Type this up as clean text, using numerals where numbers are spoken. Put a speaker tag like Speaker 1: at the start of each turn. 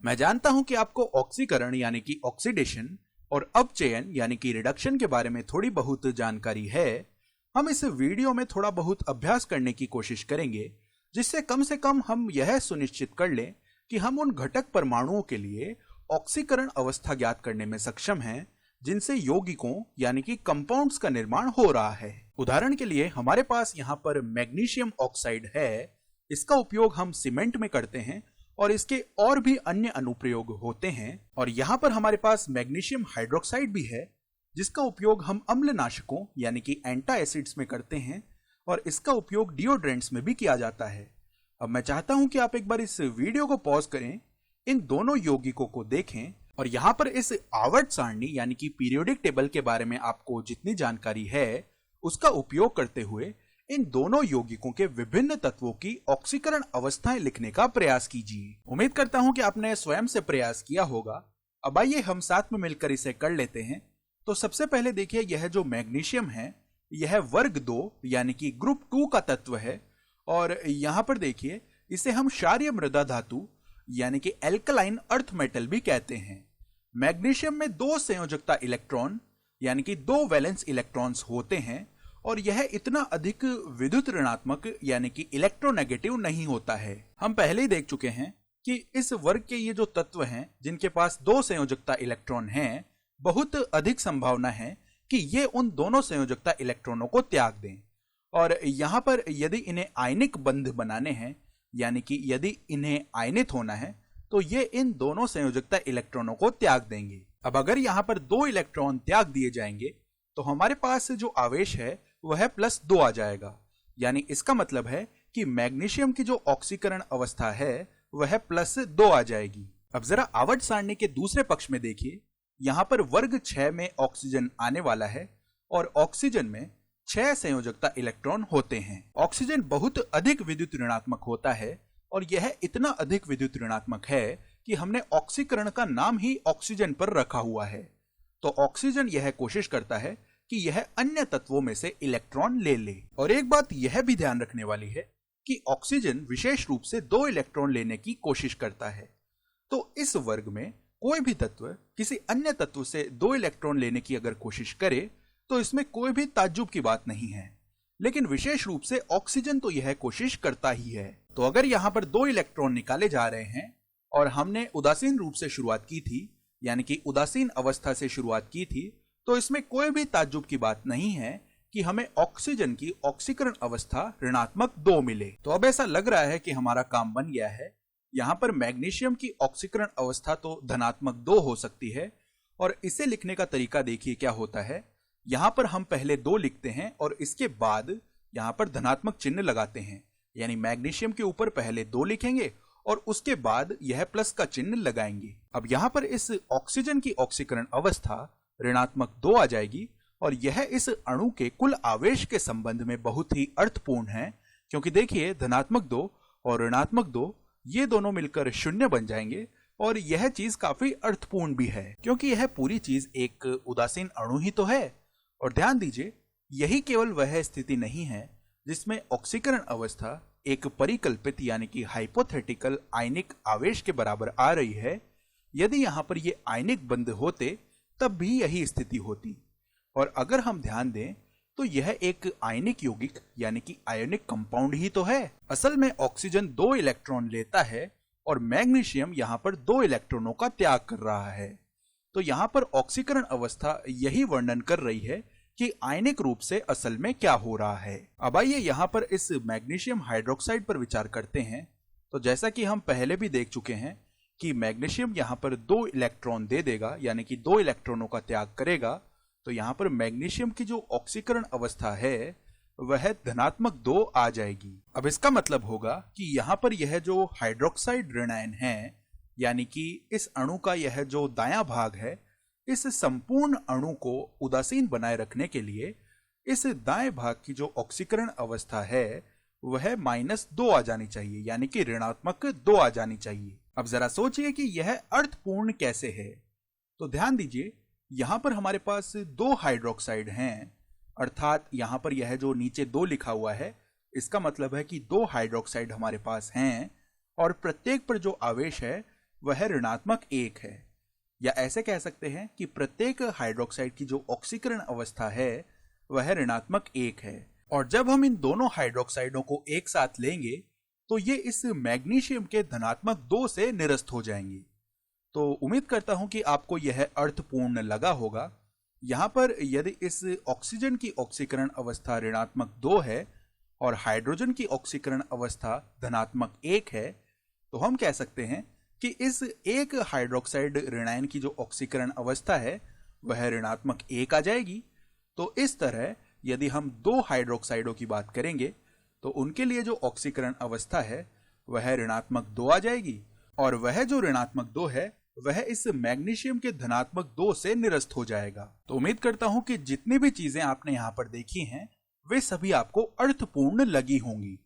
Speaker 1: मैं जानता हूं कि आपको ऑक्सीकरण यानी कि ऑक्सीडेशन और अपचयन यानी कि रिडक्शन के बारे में थोड़ी बहुत जानकारी है। हम इस वीडियो में थोड़ा बहुत अभ्यास करने की कोशिश करेंगे, जिससे कम से कम हम यह सुनिश्चित कर लें कि हम उन घटक परमाणुओं के लिए ऑक्सीकरण अवस्था ज्ञात करने में सक्षम हैं जिनसे यौगिकों यानी कि कंपाउंड्स का निर्माण हो रहा है। उदाहरण के लिए हमारे पास यहाँ पर मैग्नीशियम ऑक्साइड है। इसका उपयोग हम सीमेंट में करते हैं और इसके और भी अन्य अनुप्रयोग होते हैं। और यहाँ पर हमारे पास मैग्नीशियम हाइड्रोक्साइड भी है, जिसका उपयोग हम अम्लनाशकों यानी कि एंटा एसिड्स में करते हैं और इसका उपयोग डिओड्रेंट्स में भी किया जाता है। अब मैं चाहता हूं कि आप एक बार इस वीडियो को पॉज करें, इन दोनों यौगिकों को देखें और यहाँ पर इस आवर्त सारणी यानी कि पीरियोडिक टेबल के बारे में आपको जितनी जानकारी है उसका उपयोग करते हुए इन दोनों यौगिकों के विभिन्न तत्वों की ऑक्सीकरण अवस्थाएं लिखने का प्रयास कीजिए। उम्मीद करता हूं कि आपने स्वयं से प्रयास किया होगा। अब आइए हम साथ में मिलकर इसे कर लेते हैं। तो सबसे पहले देखिए, यह जो मैग्नीशियम है यह वर्ग 2 यानी कि ग्रुप 2 का तत्व है और यहां पर देखिए इसे हम क्षारीय मृदा धातु यानी कि एल्कलाइन अर्थ मेटल भी कहते हैं। मैग्नीशियम में 2 संयोजकता इलेक्ट्रॉन यानी कि 2 वैलेंस इलेक्ट्रॉन्स होते हैं और यह इतना अधिक विद्युत ऋणात्मक यानी कि इलेक्ट्रोनेगेटिव नहीं होता है। हम पहले ही देख चुके हैं कि इस वर्ग के ये जो तत्व हैं जिनके पास 2 संयोजकता इलेक्ट्रॉन हैं, बहुत अधिक संभावना है कि ये उन दोनों संयोजकता इलेक्ट्रॉनों को त्याग दें। और यहां पर यदि इन्हें आयनिक बंध बनाने हैं यानी कि यदि इन्हें आयनित होना है तो ये इन दोनों संयोजकता इलेक्ट्रॉनों को त्याग देंगे। अब अगर यहां पर 2 इलेक्ट्रॉन त्याग दिए जाएंगे तो हमारे पास जो आवेश है वह +2 आ जाएगा। यानी इसका मतलब है कि मैग्नीशियम की जो ऑक्सीकरण अवस्था है वह +2 आ जाएगी। अब जरा आवर्त सारणी के दूसरे पक्ष में देखिए, यहां पर वर्ग 6 में ऑक्सीजन आने वाला है और ऑक्सीजन में 6 संयोजकता इलेक्ट्रॉन होते हैं। ऑक्सीजन बहुत अधिक विद्युत ऋणात्मक होता है और यह इतना अधिक विद्युत ऋणात्मक है कि हमने ऑक्सीकरण का नाम ही ऑक्सीजन पर रखा हुआ है। तो ऑक्सीजन यह कोशिश करता है कि यह अन्य तत्वों में से इलेक्ट्रॉन ले ले। और एक बात यह भी ध्यान रखने वाली है कि ऑक्सीजन विशेष रूप से 2 इलेक्ट्रॉन लेने की कोशिश करता है। तो इस वर्ग में कोई भी तत्व किसी अन्य तत्व से 2 इलेक्ट्रॉन लेने की अगर कोशिश करे तो इसमें कोई भी ताज्जुब की बात नहीं है, लेकिन विशेष रूप से ऑक्सीजन तो यह कोशिश करता ही है। तो अगर यहां पर 2 इलेक्ट्रॉन निकाले जा रहे हैं और हमने उदासीन रूप से शुरुआत की थी यानी कि उदासीन अवस्था से शुरुआत की थी, तो इसमें कोई भी ताज्जुब की बात नहीं है कि हमें ऑक्सीजन की ऑक्सीकरण अवस्था ऋणात्मक 2 मिले। तो अब ऐसा लग रहा है कि हमारा काम बन गया है। यहां पर मैग्नीशियम की ऑक्सीकरण अवस्था तो धनात्मक 2 हो सकती है और इसे लिखने का तरीका देखिए क्या होता है। यहां पर हम पहले 2 लिखते हैं और इसके बाद यहां पर धनात्मक चिन्ह लगाते हैं। यानी मैग्नीशियम के ऊपर पहले 2 लिखेंगे और उसके बाद यह प्लस का चिन्ह लगाएंगे। अब यहां पर इस ऑक्सीजन की ऑक्सीकरण अवस्था ऋणात्मक 2 आ जाएगी और यह इस अणु के कुल आवेश के संबंध में बहुत ही अर्थपूर्ण है, क्योंकि देखिए धनात्मक 2 और ऋणात्मक 2 ये दोनों मिलकर 0 बन जाएंगे और यह चीज काफी अर्थपूर्ण भी है, क्योंकि यह पूरी चीज एक उदासीन अणु ही तो है। और ध्यान दीजिए, यही केवल वह स्थिति नहीं है जिसमें ऑक्सीकरण अवस्था एक परिकल्पित यानी कि हाइपोथेटिकल आयनिक आवेश के बराबर आ रही है। यदि यहां पर ये आयनिक बंध होते तब भी यही स्थिति होती। और अगर हम ध्यान दें तो यह एक आयनिक यौगिक यानी कि आयोनिक कंपाउंड ही तो है। असल में ऑक्सीजन 2 इलेक्ट्रॉन लेता है और मैग्नीशियम यहां पर 2 इलेक्ट्रॉनों का त्याग कर रहा है। तो यहां पर ऑक्सीकरण अवस्था यही वर्णन कर रही है कि आयनिक रूप से असल में क्या हो रहा है। अब आइए यहां पर इस मैग्नीशियम हाइड्रोक्साइड पर विचार करते हैं। तो जैसा कि हम पहले भी देख चुके हैं कि मैग्नीशियम यहां पर 2 इलेक्ट्रॉन दे देगा यानी कि 2 इलेक्ट्रॉनों का त्याग करेगा। तो यहां पर मैग्नीशियम की जो ऑक्सीकरण अवस्था है वह धनात्मक 2 आ जाएगी। अब इसका मतलब होगा कि यहां पर यह जो हाइड्रोक्साइड ऋणायन है यानी कि इस अणु का यह जो दायां भाग है, इस संपूर्ण अणु को उदासीन बनाए रखने के लिए इस दाएं भाग की जो ऑक्सीकरण अवस्था है वह -2 आ जानी चाहिए यानी कि ऋणात्मक 2 आ जानी चाहिए। अब जरा सोचिए कि यह अर्थपूर्ण कैसे है। तो ध्यान दीजिए, यहां पर हमारे पास 2 हाइड्रोक्साइड हैं, अर्थात यहां पर यह जो नीचे 2 लिखा हुआ है इसका मतलब है कि 2 हाइड्रोक्साइड हमारे पास हैं और प्रत्येक पर जो आवेश है वह ऋणात्मक 1 है। या ऐसे कह सकते हैं कि प्रत्येक हाइड्रोक्साइड की जो ऑक्सीकरण अवस्था है वह ऋणात्मक 1 है। और जब हम इन दोनों हाइड्रोक्साइडों को एक साथ लेंगे तो ये इस मैग्नीशियम के धनात्मक 2 से निरस्त हो जाएंगे। तो उम्मीद करता हूं कि आपको यह अर्थपूर्ण लगा होगा। यहां पर यदि इस ऑक्सीजन की ऑक्सीकरण अवस्था ऋणात्मक 2 है और हाइड्रोजन की ऑक्सीकरण अवस्था धनात्मक 1 है, तो हम कह सकते हैं कि इस एक हाइड्रोक्साइड ऋणायन की जो ऑक्सीकरण अवस्था है वह ऋणात्मक 1 आ जाएगी। तो इस तरह यदि हम दो हाइड्रोक्साइडों की बात करेंगे तो उनके लिए जो ऑक्सीकरण अवस्था है वह ऋणात्मक 2 आ जाएगी, और वह जो ऋणात्मक 2 है वह इस मैग्नीशियम के धनात्मक 2 से निरस्त हो जाएगा। तो उम्मीद करता हूं कि जितनी भी चीजें आपने यहां पर देखी हैं वे सभी आपको अर्थपूर्ण लगी होंगी।